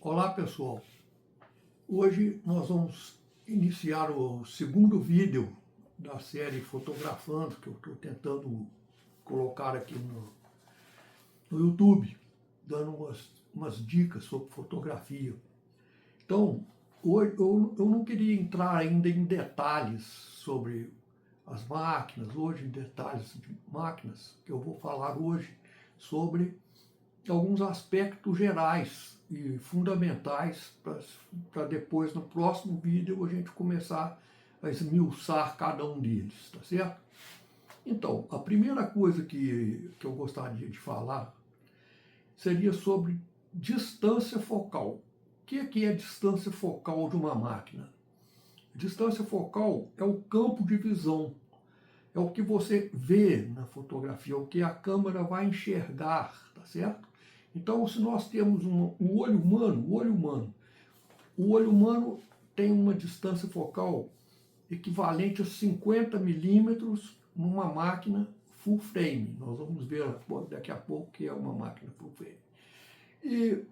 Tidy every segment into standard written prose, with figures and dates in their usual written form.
Olá pessoal, hoje nós vamos iniciar o segundo vídeo da série Fotografando, que eu estou tentando colocar aqui no YouTube, dando umas dicas sobre fotografia. Então, hoje eu não queria entrar ainda em detalhes sobre as máquinas, hoje em detalhes de máquinas, que eu vou falar hoje sobre alguns aspectos gerais e fundamentais para depois, no próximo vídeo, a gente começar a esmiuçar cada um deles, tá certo? Então, a primeira coisa que eu gostaria de falar seria sobre distância focal. O que é a distância focal de uma máquina? Distância focal é o campo de visão, é o que você vê na fotografia, o que a câmera vai enxergar, tá certo? Então, se nós temos o olho humano tem uma distância focal equivalente a 50 milímetros numa máquina full frame. Nós vamos ver daqui a pouco que é uma máquina full frame. E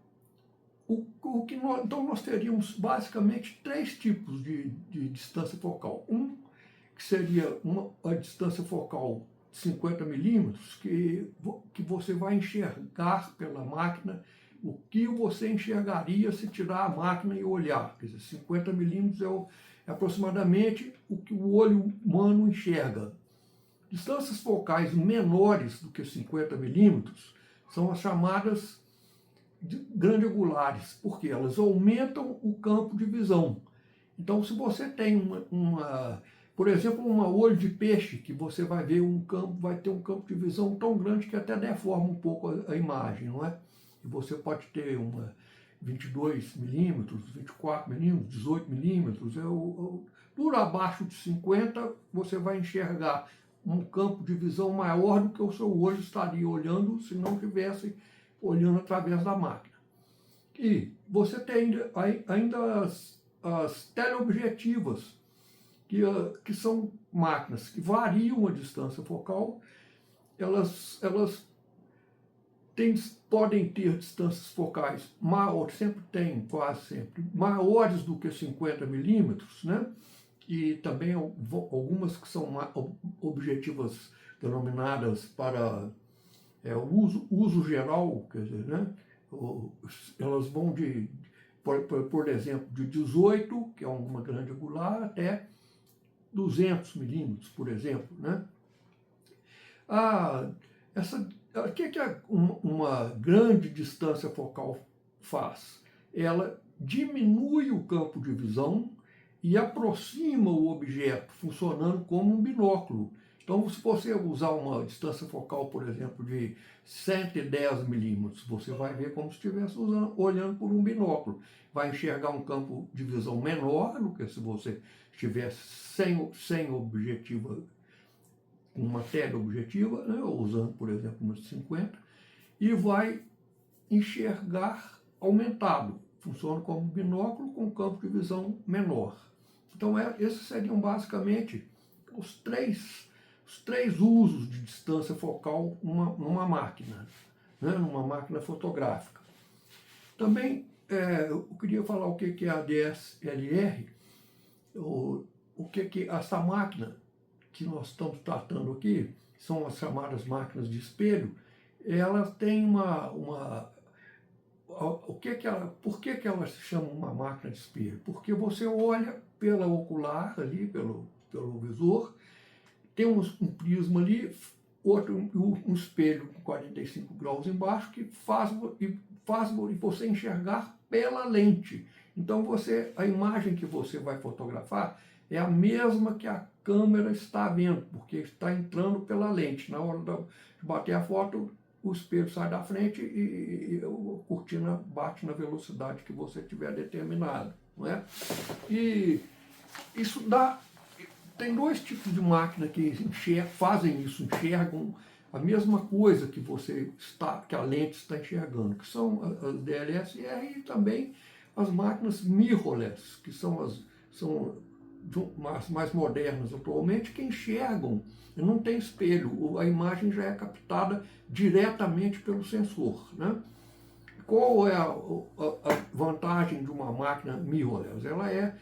então nós teríamos basicamente três tipos de distância focal. Que seria a distância focal 50 milímetros, que você vai enxergar pela máquina o que você enxergaria se tirar a máquina e olhar. Quer dizer, 50 milímetros é aproximadamente o que o olho humano enxerga. Distâncias focais menores do que 50 milímetros são as chamadas grande-angulares, porque elas aumentam o campo de visão. Então, se você tem por exemplo, um olho de peixe, que você vai ver vai ter um campo de visão tão grande que até deforma um pouco a imagem, não é? E você pode ter 22 milímetros, 24 milímetros, 18 milímetros, por abaixo de 50 você vai enxergar um campo de visão maior do que o seu olho estaria olhando se não estivesse olhando através da máquina. E você tem ainda as teleobjetivas, que são máquinas que variam a distância focal, elas podem ter distâncias focais quase sempre, maiores do que 50 milímetros, né? E também algumas que são objetivas denominadas para uso geral, quer dizer, né? Elas vão por exemplo, de 18, que é uma grande angular, até 200 milímetros, por exemplo, né? O que uma grande distância focal faz? Ela diminui o campo de visão e aproxima o objeto, funcionando como um binóculo. Então, se você usar uma distância focal, por exemplo, de 110 milímetros, você vai ver como se estivesse olhando por um binóculo. Vai enxergar um campo de visão menor do que se você estivesse sem objetiva, uma teleobjetiva, né, usando, por exemplo, uma de 50, e vai enxergar aumentado. Funciona como um binóculo com campo de visão menor. Então, esses seriam basicamente os três usos de distância focal numa máquina, né, numa máquina fotográfica. Também eu queria falar o que é a DSLR, essa máquina que nós estamos tratando aqui, são as chamadas máquinas de espelho, ela tem por que ela se chama uma máquina de espelho? Porque você olha pela ocular ali, pelo visor, tem um prisma ali, um espelho com 45 graus embaixo que faz você enxergar pela lente. Então a imagem que você vai fotografar é a mesma que a câmera está vendo, porque está entrando pela lente. Na hora de bater a foto, o espelho sai da frente e a cortina bate na velocidade que você tiver determinado, não é? E isso tem dois tipos de máquina que fazem isso, enxergam a mesma coisa que que a lente está enxergando, que são as DSLR e também as máquinas mirrorless, que são as mais modernas atualmente, que enxergam, não tem espelho, a imagem já é captada diretamente pelo sensor, né? qual é a vantagem de uma máquina mirrorless? Ela é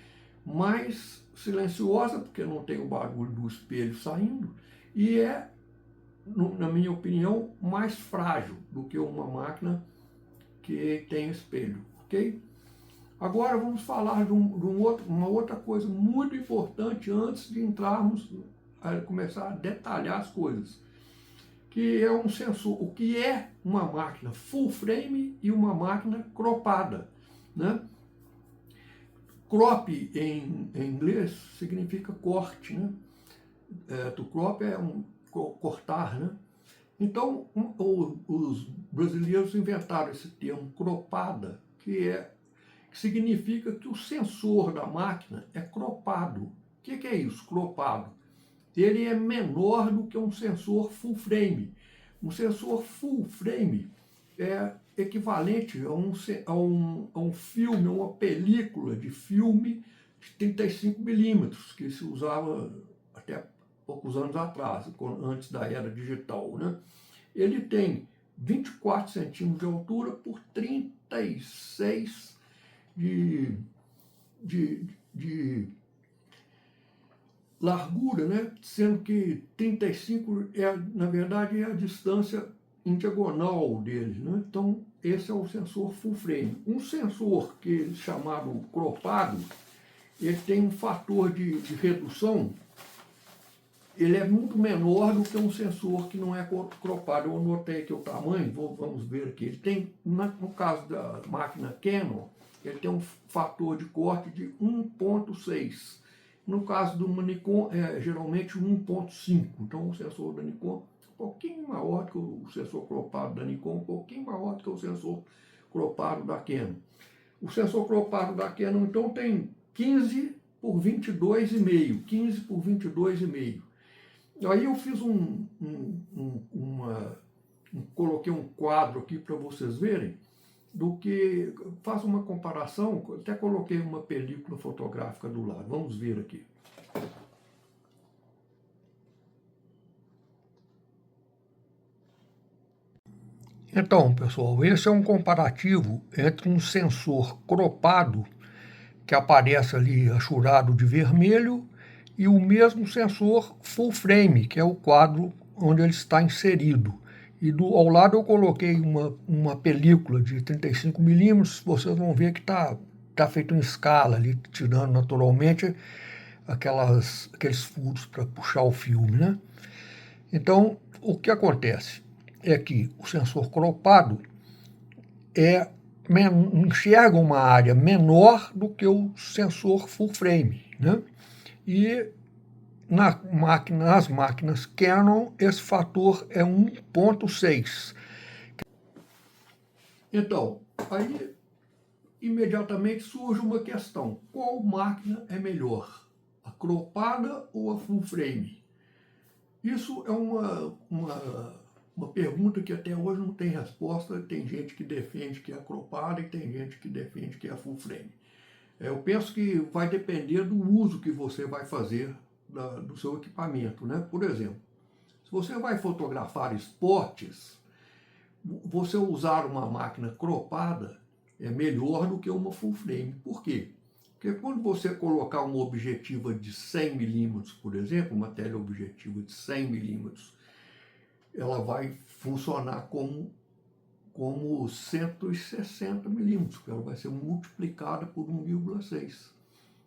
mais silenciosa, porque não tem o barulho do espelho saindo, e é, na minha opinião, mais frágil do que uma máquina que tem espelho, ok? Agora vamos falar de uma outra coisa muito importante antes de entrarmos a começar a detalhar as coisas, que é um sensor, o que é uma máquina full frame e uma máquina cropada, né? Crop em inglês significa corte, né? To crop é cortar, né? Então, os brasileiros inventaram esse termo cropada, que significa que o sensor da máquina é cropado. O que é isso, cropado? Ele é menor do que um sensor full frame. Um sensor full frame é equivalente a um filme, a uma película de filme de 35 milímetros, que se usava até poucos anos atrás, antes da era digital, né? Ele tem 24 centímetros de altura por 36 de largura, né? Sendo que 35 na verdade, é a distância em diagonal dele, né? Então, esse é o sensor full frame. Um sensor chamado cropado, ele tem um fator de redução, ele é muito menor do que um sensor que não é cropado. Eu anotei aqui o tamanho, vamos ver aqui. Ele tem, no caso da máquina Canon, ele tem um fator de corte de 1.6. No caso do Nikon, é geralmente 1.5. Então, o sensor da Nikon é um pouquinho maior que o sensor cropado da Nikon, um pouquinho maior que o sensor cropado da Canon. O sensor cropado da Canon, então, tem 15 por 22,5. 15 por 22,5. Aí eu fiz coloquei um quadro aqui para vocês verem, faço uma comparação, até coloquei uma película fotográfica do lado, vamos ver aqui. Então, pessoal, esse é um comparativo entre um sensor cropado, que aparece ali achurado de vermelho, e o mesmo sensor full frame, que é o quadro onde ele está inserido. E ao lado eu coloquei uma película de 35 milímetros, vocês vão ver que está feito em escala ali, tirando naturalmente aqueles furos para puxar o filme, né? Então, o que acontece é que o sensor cropado enxerga uma área menor do que o sensor full frame, né? E nas máquinas Canon, esse fator é 1.6. Então, aí imediatamente surge uma questão: qual máquina é melhor, a cropada ou a full frame? Isso é uma pergunta que até hoje não tem resposta. Tem gente que defende que é a cropada e tem gente que defende que é a full frame. Eu penso que vai depender do uso que você vai fazer do seu equipamento, né? Por exemplo, se você vai fotografar esportes, você usar uma máquina cropada é melhor do que uma full frame. Por quê? Porque quando você colocar uma objetiva de 100 milímetros, por exemplo, uma teleobjetiva de 100 milímetros, ela vai funcionar como 160 milímetros, porque ela vai ser multiplicada por 1,6.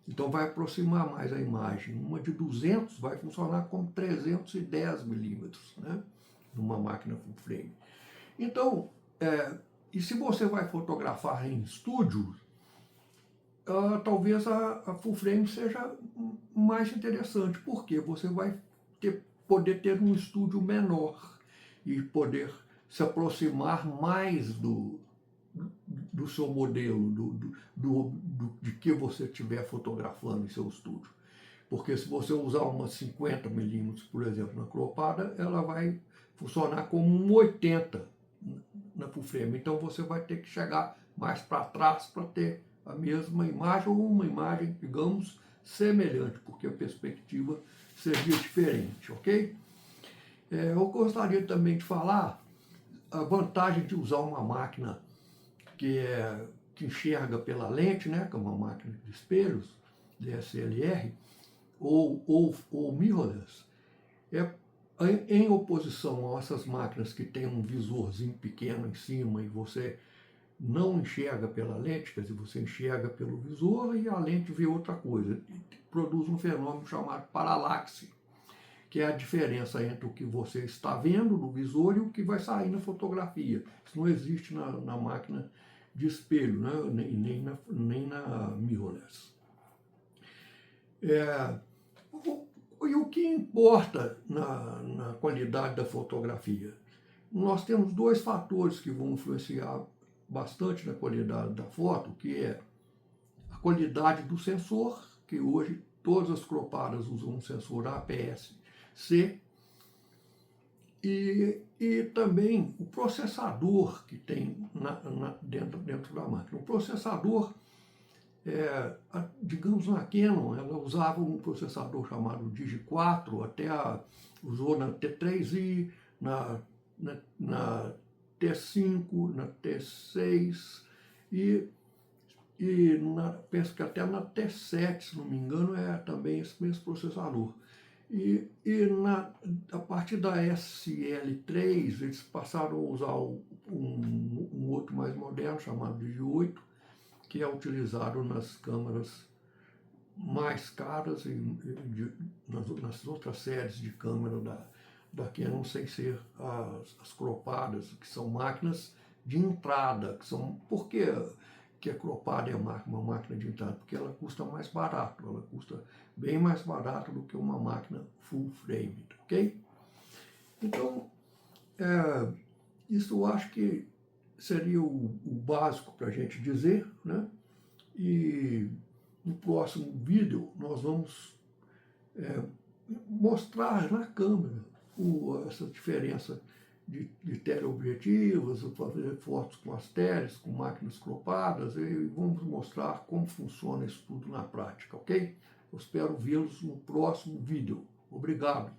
Então vai aproximar mais a imagem. Uma de 200 vai funcionar como 310 milímetros, né? Numa máquina full frame. Então, e se você vai fotografar em estúdio, talvez a full frame seja mais interessante, porque você vai poder ter um estúdio menor e poder se aproximar mais do seu modelo, de que você estiver fotografando em seu estúdio. Porque se você usar uma 50 milímetros, por exemplo, na cropada, ela vai funcionar como um 80 na full frame. Então você vai ter que chegar mais para trás para ter a mesma imagem ou uma imagem, digamos, semelhante, porque a perspectiva seria diferente, ok? Eu gostaria também de falar a vantagem de usar uma máquina que enxerga pela lente, né, que é uma máquina de espelhos, DSLR, ou mirrorless, é em oposição a essas máquinas que tem um visorzinho pequeno em cima e você não enxerga pela lente, quer dizer, você enxerga pelo visor e a lente vê outra coisa. Produz um fenômeno chamado paralaxe, que é a diferença entre o que você está vendo no visor e o que vai sair na fotografia. Isso não existe na máquina de espelho, né? nem na mirrorless. E o que importa na qualidade da fotografia? Nós temos dois fatores que vão influenciar bastante na qualidade da foto, que é a qualidade do sensor, que hoje todas as cropadas usam um sensor APS-C, e também o processador que tem dentro da máquina. O processador, digamos, na Canon, ela usava um processador chamado Digi4, usou na T3i, na T5, na T6 e penso que até na T7, se não me engano, é também esse mesmo processador. A partir da SL3, eles passaram a usar um outro mais moderno, chamado Digi8, que é utilizado nas câmeras mais caras e nas outras séries de câmera da Canon, sem ser as cropadas, que são máquinas de entrada, por que a cropada é uma máquina de entrada? Porque ela custa mais barato, ela custa bem mais barato do que uma máquina full frame, ok? Então, isso eu acho que seria o básico para a gente dizer, né? E no próximo vídeo nós vamos mostrar na câmera essa diferença de teleobjetivos, fazer fotos com as teles, com máquinas cropadas, e vamos mostrar como funciona isso tudo na prática, ok? Eu espero vê-los no próximo vídeo. Obrigado.